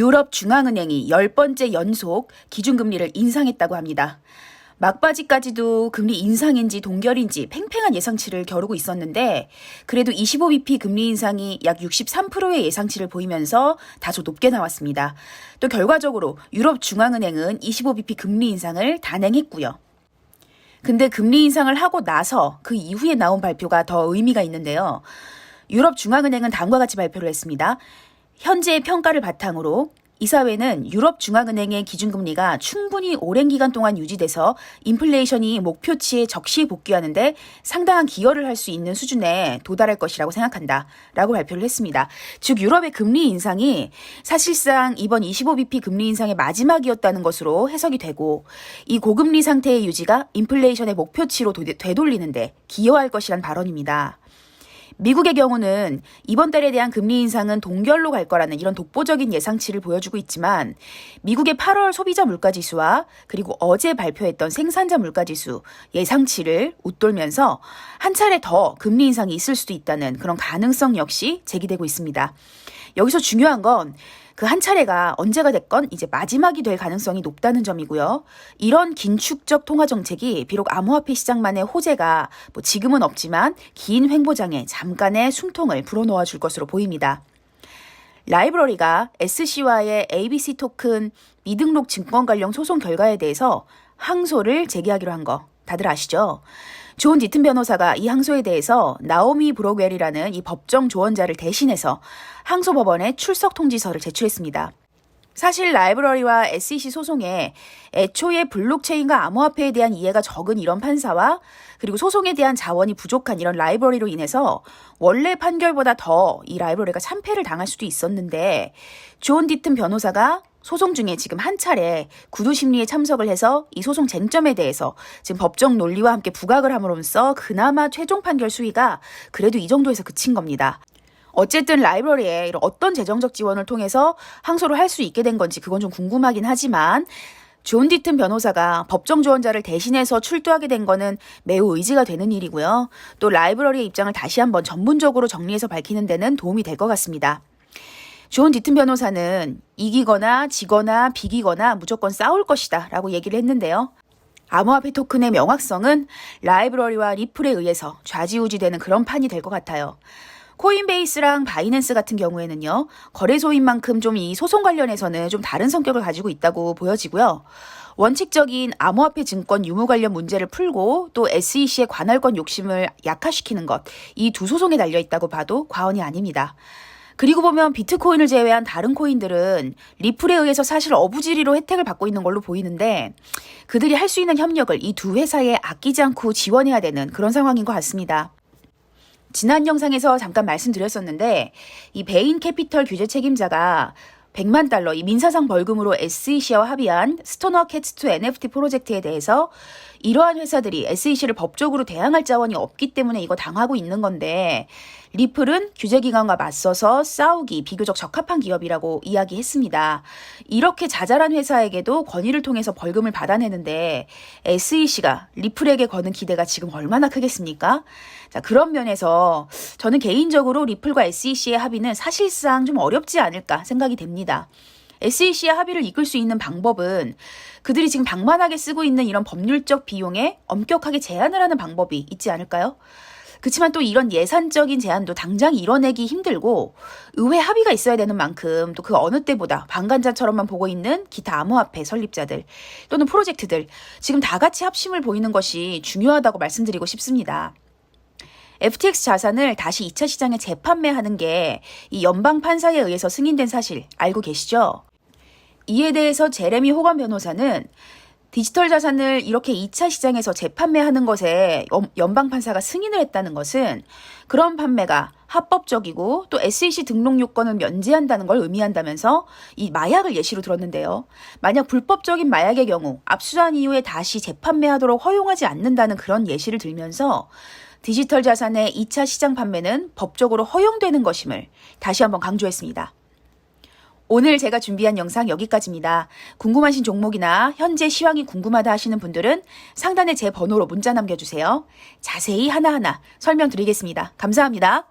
유럽중앙은행이 10번째 연속 기준금리를 인상했다고 합니다. 막바지까지도 금리 인상인지 동결인지 팽팽한 예상치를 겨루고 있었는데 그래도 25bp 금리 인상이 약 63%의 예상치를 보이면서 다소 높게 나왔습니다. 또 결과적으로 유럽중앙은행은 25bp 금리 인상을 단행했고요. 근데 금리 인상을 하고 나서 그 이후에 나온 발표가 더 의미가 있는데요. 유럽중앙은행은 다음과 같이 발표를 했습니다. 현재의 평가를 바탕으로 이사회는 유럽중앙은행의 기준금리가 충분히 오랜 기간 동안 유지돼서 인플레이션이 목표치에 적시 복귀하는데 상당한 기여를 할 수 있는 수준에 도달할 것이라고 생각한다 라고 발표를 했습니다. 즉 유럽의 금리 인상이 사실상 이번 25bp 금리 인상의 마지막이었다는 것으로 해석이 되고 이 고금리 상태의 유지가 인플레이션의 목표치로 되돌리는데 기여할 것이란 발언입니다. 미국의 경우는 이번 달에 대한 금리 인상은 동결로 갈 거라는 이런 독보적인 예상치를 보여주고 있지만 미국의 8월 소비자 물가지수와 그리고 어제 발표했던 생산자 물가지수 예상치를 웃돌면서 한 차례 더 금리 인상이 있을 수도 있다는 그런 가능성 역시 제기되고 있습니다. 여기서 중요한 건 그 한 차례가 언제가 됐건 이제 마지막이 될 가능성이 높다는 점이고요. 이런 긴축적 통화 정책이 비록 암호화폐 시장만의 호재가 지금은 없지만 긴 횡보장에 잠깐의 숨통을 불어넣어 줄 것으로 보입니다. 라이브러리가 SC와의 ABC 토큰 미등록 증권 관련 소송 결과에 대해서 항소를 제기하기로 한 거 다들 아시죠? 존 디튼 변호사가 이 항소에 대해서 나오미 브로웰이라는 이 법정 조언자를 대신해서 항소법원에 출석 통지서를 제출했습니다. 사실 라이브러리와 SEC 소송에 애초에 블록체인과 암호화폐에 대한 이해가 적은 이런 판사와 그리고 소송에 대한 자원이 부족한 이런 라이브러리로 인해서 원래 판결보다 더 이 라이브러리가 참패를 당할 수도 있었는데 존 디튼 변호사가 소송 중에 지금 한 차례 구두심리에 참석을 해서 이 소송 쟁점에 대해서 지금 법정 논리와 함께 부각을 함으로써 그나마 최종 판결 수위가 그래도 이 정도에서 그친 겁니다. 어쨌든 라이브러리에 이런 어떤 재정적 지원을 통해서 항소를 할 수 있게 된 건지 그건 좀 궁금하긴 하지만 존 디튼 변호사가 법정 조언자를 대신해서 출두하게 된 거는 매우 의지가 되는 일이고요. 또 라이브러리의 입장을 다시 한번 전문적으로 정리해서 밝히는 데는 도움이 될 것 같습니다. 존 디튼 변호사는 이기거나 지거나 비기거나 무조건 싸울 것이다 라고 얘기를 했는데요. 암호화폐 토큰의 명확성은 라이브러리와 리플에 의해서 좌지우지되는 그런 판이 될 것 같아요. 코인베이스랑 바이낸스 같은 경우에는요. 거래소인 만큼 좀 이 소송 관련해서는 좀 다른 성격을 가지고 있다고 보여지고요. 원칙적인 암호화폐 증권 유무 관련 문제를 풀고 또 SEC의 관할권 욕심을 약화시키는 것, 이 두 소송에 달려있다고 봐도 과언이 아닙니다. 그리고 보면 비트코인을 제외한 다른 코인들은 리플에 의해서 사실 어부지리로 혜택을 받고 있는 걸로 보이는데 그들이 할 수 있는 협력을 이 두 회사에 아끼지 않고 지원해야 되는 그런 상황인 것 같습니다. 지난 영상에서 잠깐 말씀드렸었는데 이 베인 캐피털 규제 책임자가 100만 달러 이 민사상 벌금으로 SEC와 합의한 스토너 캣스2 NFT 프로젝트에 대해서 이러한 회사들이 SEC를 법적으로 대항할 자원이 없기 때문에 이거 당하고 있는 건데 리플은 규제기관과 맞서서 싸우기 비교적 적합한 기업이라고 이야기했습니다. 이렇게 자잘한 회사에게도 권위를 통해서 벌금을 받아내는데 SEC가 리플에게 거는 기대가 지금 얼마나 크겠습니까? 자, 그런 면에서 저는 개인적으로 리플과 SEC의 합의는 사실상 좀 어렵지 않을까 생각이 됩니다. SEC의 합의를 이끌 수 있는 방법은 그들이 지금 방만하게 쓰고 있는 이런 법률적 비용에 엄격하게 제한을 하는 방법이 있지 않을까요? 그렇지만 또 이런 예산적인 제한도 당장 이뤄내기 힘들고 의회 합의가 있어야 되는 만큼 또 그 어느 때보다 방관자처럼만 보고 있는 기타 암호화폐 설립자들 또는 프로젝트들 지금 다 같이 합심을 보이는 것이 중요하다고 말씀드리고 싶습니다. FTX 자산을 다시 2차 시장에 재판매하는 게 이 연방 판사에 의해서 승인된 사실 알고 계시죠? 이에 대해서 제레미 호건 변호사는 디지털 자산을 이렇게 2차 시장에서 재판매하는 것에 연방 판사가 승인을 했다는 것은 그런 판매가 합법적이고 또 SEC 등록 요건을 면제한다는 걸 의미한다면서 이 마약을 예시로 들었는데요. 만약 불법적인 마약의 경우 압수한 이후에 다시 재판매하도록 허용하지 않는다는 그런 예시를 들면서 디지털 자산의 2차 시장 판매는 법적으로 허용되는 것임을 다시 한번 강조했습니다. 오늘 제가 준비한 영상 여기까지입니다. 궁금하신 종목이나 현재 시황이 궁금하다 하시는 분들은 상단에 제 번호로 문자 남겨주세요. 자세히 하나하나 설명드리겠습니다. 감사합니다.